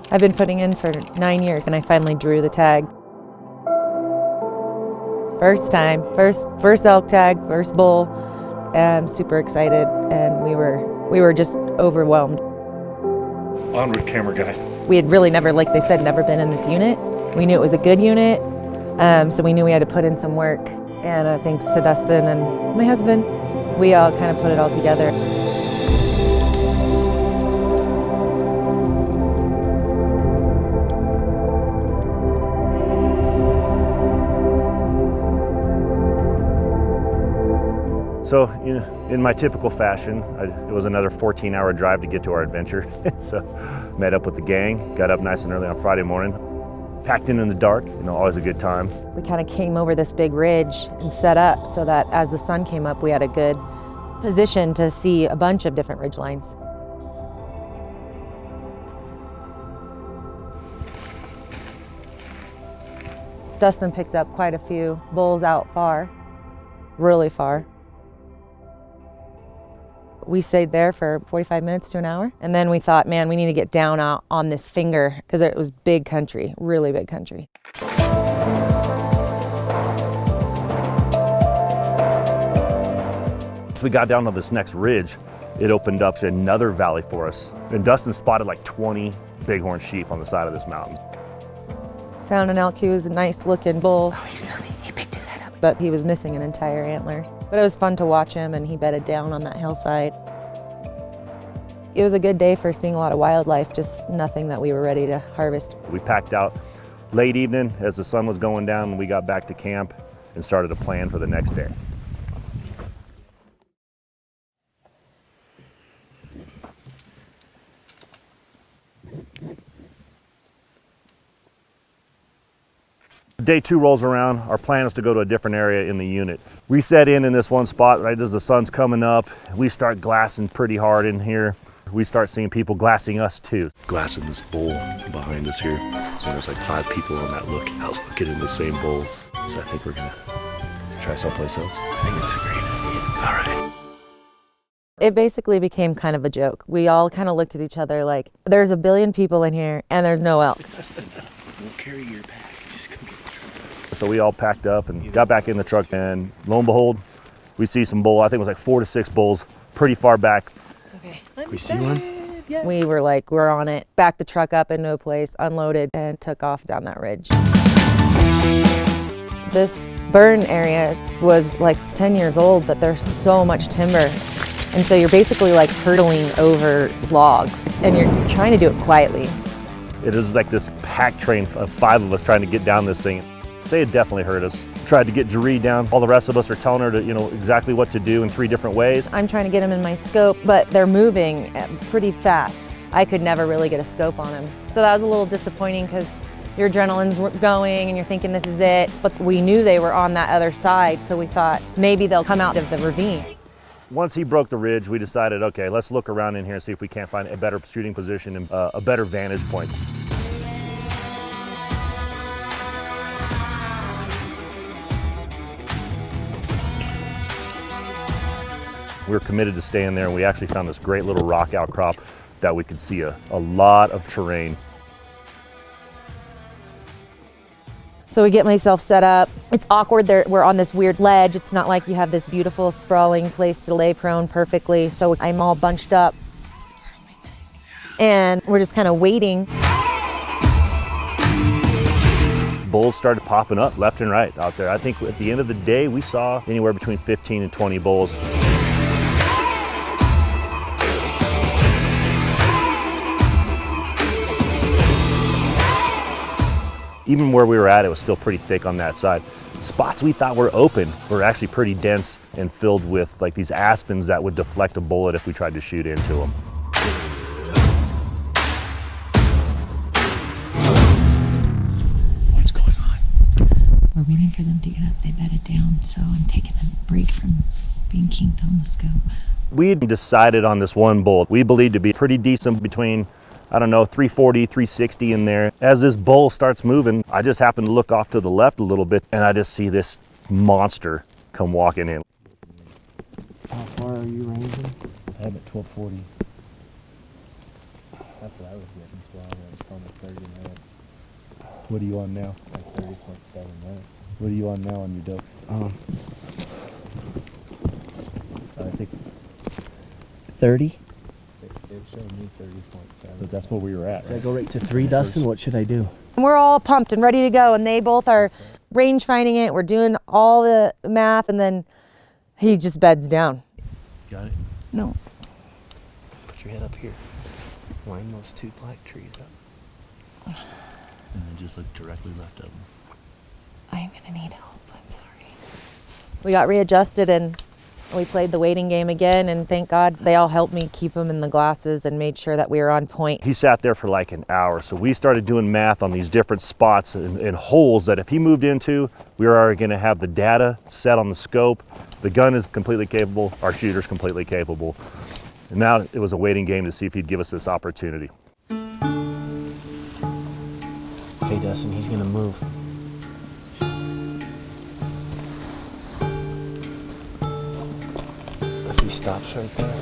I've been putting in for 9 years and I finally drew the tag. First time, first elk tag, first bull. I'm super excited and we were just overwhelmed. Onward, camera guy. We had really never, like they said, never been in this unit. We knew it was a good unit, so we knew we had to put in some work. And thanks to Dustin and my husband, we all kind of put it all together. So, in my typical fashion, it was another 14-hour drive to get to our adventure. So, met up with the gang, got up nice and early on Friday morning, packed in the dark, always a good time. We kind of came over this big ridge and set up so that as the sun came up, we had a good position to see a bunch of different ridge lines. Dustin picked up quite a few bulls out far, really far. We stayed there for 45 minutes to an hour. And then we thought, man, we need to get down out on this finger because it was big country, really big country. As we got down to this next ridge, it opened up to another valley for us. And Dustin spotted like 20 bighorn sheep on the side of this mountain. Found an elk. He was a nice looking bull. Oh, he's moving. He picked his head up. But he was missing an entire antler. But it was fun to watch him, and he bedded down on that hillside. It was a good day for seeing a lot of wildlife, just nothing that we were ready to harvest. We packed out late evening as the sun was going down, and we got back to camp and started to plan for the next day. Day 2 rolls around. Our plan is to go to a different area in the unit. We set in this one spot right as the sun's coming up. We start glassing pretty hard in here. We start seeing people glassing us too. Glassing this bowl behind us here. So there's like 5 people on that lookout looking in the same bowl. So I think we're gonna try someplace else. I think it's a great idea. All right. It basically became kind of a joke. We all kind of looked at each other like, there's a billion people in here and there's no elk. Dustin, we'll carry your pack. Just come get the truck. So we all packed up and got back in the truck, and lo and behold, we see some bull. I think it was like 4 to 6 bulls pretty far back. Okay. We see one? Yeah. We were like, we're on it. Backed the truck up into a place, unloaded, and took off down that ridge. This burn area was like 10 years old, but there's so much timber. And so you're basically like hurtling over logs, and you're trying to do it quietly. It is like this pack train of 5 of us trying to get down this thing. They had definitely heard us. Tried to get Jeree down. All the rest of us are telling her to, exactly what to do in 3 different ways. I'm trying to get them in my scope, but they're moving pretty fast. I could never really get a scope on them. So that was a little disappointing because your adrenaline's going and you're thinking this is it. But we knew they were on that other side, so we thought maybe they'll come out of the ravine. Once he broke the ridge, we decided, okay, let's look around in here and see if we can't find a better shooting position and a better vantage point. We were committed to staying there, and we actually found this great little rock outcrop that we could see a lot of terrain. So we get myself set up. It's awkward. We're on this weird ledge. It's not like you have this beautiful sprawling place to lay prone perfectly. So I'm all bunched up. And we're just kind of waiting. Bulls started popping up left and right out there. I think at the end of the day, we saw anywhere between 15 and 20 bulls. Even where we were at, it was still pretty thick on that side. Spots we thought were open were actually pretty dense and filled with like these aspens that would deflect a bullet if we tried to shoot into them. What's going on? We're waiting for them to get up. They bedded down, so I'm taking a break from being kinked on the scope. We had decided on this one bull we believed to be pretty decent, between 340, 360 in there. As this bull starts moving, I just happen to look off to the left a little bit, and I just see this monster come walking in. How far are you ranging? I'm at 1240. That's what I was getting 12. I was told 30 minutes. What are you on now? Like 30.7 minutes. What are you on now on your dope? I think 30? It showed me 30.7. that that's where we were at, Should I right? go right to 3, Dustin? What should I do? And we're all pumped and ready to go, and they both are range finding it. We're doing all the math, and then he just beds down. Got it? No. Put your head up here. Line those 2 black trees up. And then just look directly left of them. I'm gonna need help. I'm sorry. We got readjusted and we played the waiting game again, and thank God they all helped me keep them in the glasses and made sure that we were on point. He sat there for like an hour, so we started doing math on these different spots and holes that if he moved into, we were already gonna have the data set on the scope. The gun is completely capable, our shooter's completely capable. And now it was a waiting game to see if he'd give us this opportunity. Okay, Dustin, he's gonna move. If he stops right there.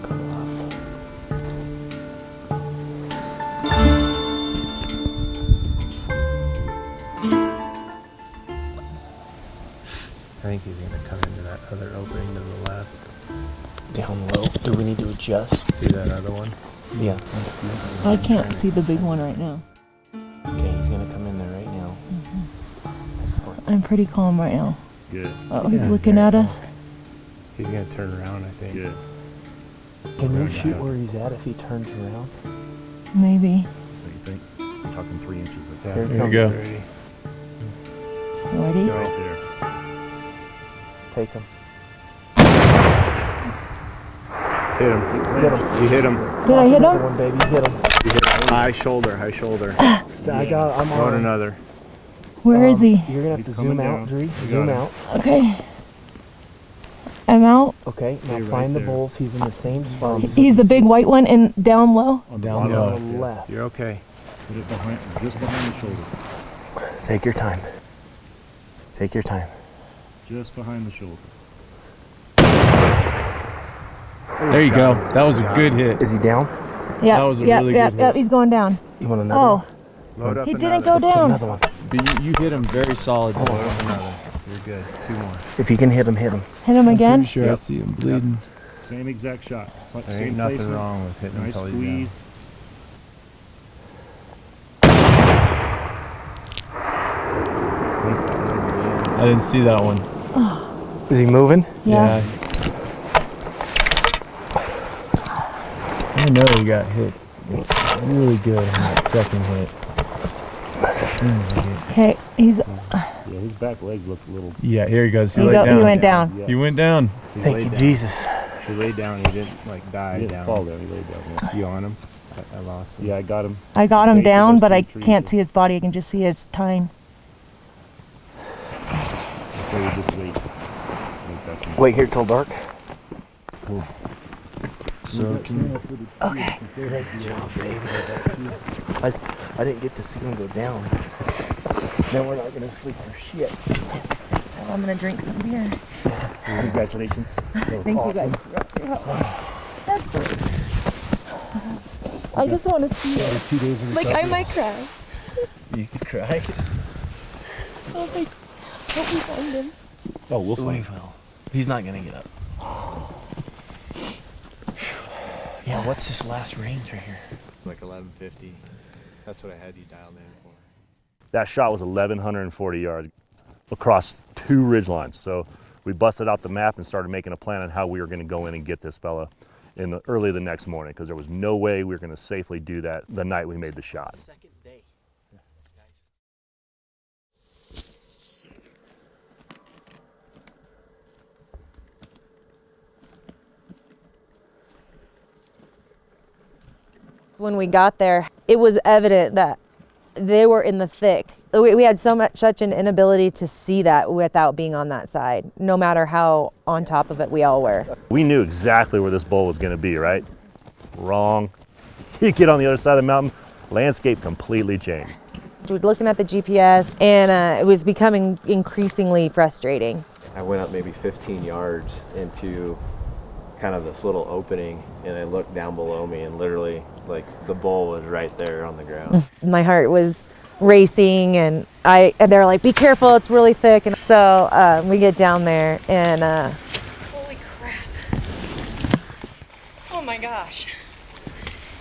Go up. I think he's gonna come into that other opening to the left. Down low. Do we need to adjust? See that other one? Yeah. I can't see the big one right now. Okay, he's gonna come in there right now. Excellent. I'm pretty calm right now. Good, Oh, he's looking at us. He's gonna turn around, I think. good. Can you shoot where he's at if he turns around? Maybe. What do you think? We're talking 3 inches. Yeah, Here we go. Ready. Ready? Right there. Take him. Hit him. You hit him. Did I hit him? One baby, hit him. You hit him. High shoulder, high shoulder. I'm Going another. Where is he? You're gonna have to He's coming zoom out, down. Jeree. You Zoom got it. out. Okay. I'm out. Okay, Stay now right find the there. bulls. He's in the same spot. He's the big white one in down low. down Bottom on the left. left. You're okay. Put it behind, just behind the shoulder. Take your time. Take your time. Just behind the shoulder. There you go. That was a good hit. Is he down? Yeah. That was a yeah, really yeah, good yeah, hit. he's going down. You want another Oh, one? Load up he another. didn't go Put down. another one. But you hit him very solid. Load up another. You're good. 2 more. If you can hit him, hit him. Hit him again. Pretty sure I Yep. see him bleeding. Same exact shot. There Same ain't nothing placement. wrong with hitting him Nice until he's down. squeeze. I didn't see that one. Is he moving? Yeah. I know he got hit really good on that second hit. Okay, he's Yeah, his back leg looked a little. Yeah, here he goes. He, he, laid go, down. he went down. Yeah. He went down. He Thank laid you, down. Jesus. He laid down. He didn't like die He didn't down. fall down. He laid down. Yeah, You on him? I lost him. yeah I got him. I got him Base of down, those but two I trees. can't see his body. I can just see his time. So you just wait. Don't touch him. Wait here till dark. So can you, Okay. I didn't get to see him go down. Then we're not gonna sleep for shit. I'm gonna drink some beer. Congratulations. That was Thank awesome. you guys. That's great. I just want to see it. 2 days of Like, I recovery. might cry. You could cry. Oh, my. Hope we find him. Oh, we'll We find. will. He's not gonna get up. Yeah, what's this last range right here? Like 1150. That's what I had you dialed in for. That shot was 1,140 yards across 2 ridge lines. So we busted out the map and started making a plan on how we were going to go in and get this fella early the next morning, because there was no way we were going to safely do that the night we made the shot. Second day. When we got there, it was evident that they were in the thick. We had such an inability to see that without being on that side, no matter how on top of it we all were. We knew exactly where this bull was going to be, right? Wrong. You get on the other side of the mountain, landscape completely changed. We were looking at the GPS, and it was becoming increasingly frustrating. I went up maybe 15 yards into kind of this little opening, and I looked down below me, and literally, like, the bull was right there on the ground. My heart was racing, and they're like, be careful, it's really thick. And so we get down there, and holy crap. Oh my gosh.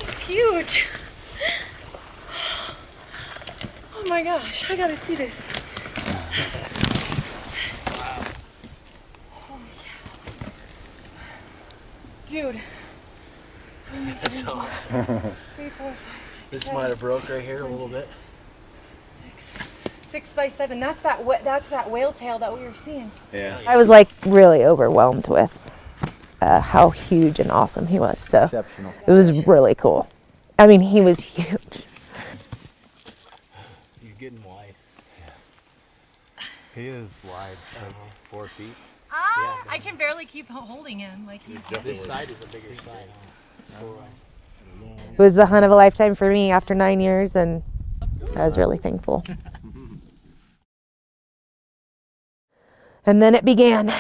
It's huge. Oh my gosh, I gotta see this. Wow. Holy cow. Dude. That's awesome. 3, 4, 5, 6, This 7, might have broke right here a little bit. 6 by 7. That's that whale tail that we were seeing. Yeah. I was like really overwhelmed with how huge and awesome he was. So Exceptional. it was really cool. I mean, he was huge. He's getting wide. He is wide, like 4 feet. I can barely keep holding him. Like he's This side is a bigger side. It was the hunt of a lifetime for me after 9 years, and I was really thankful. And then it began.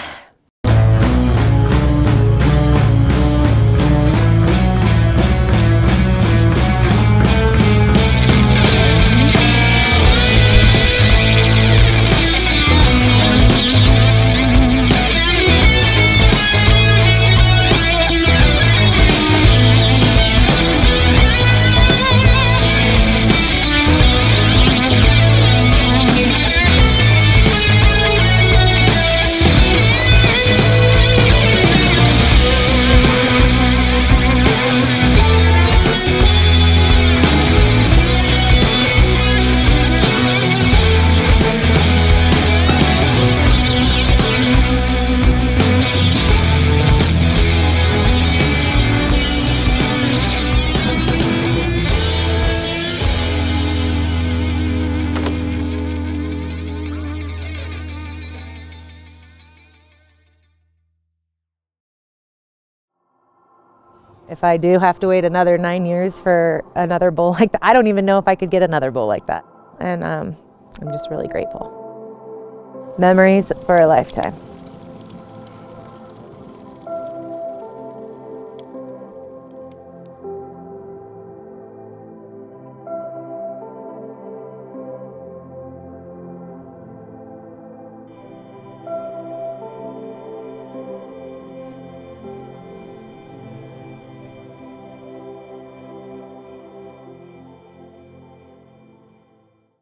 If I do have to wait another 9 years for another bull like that, I don't even know if I could get another bull like that. And I'm just really grateful. Memories for a lifetime.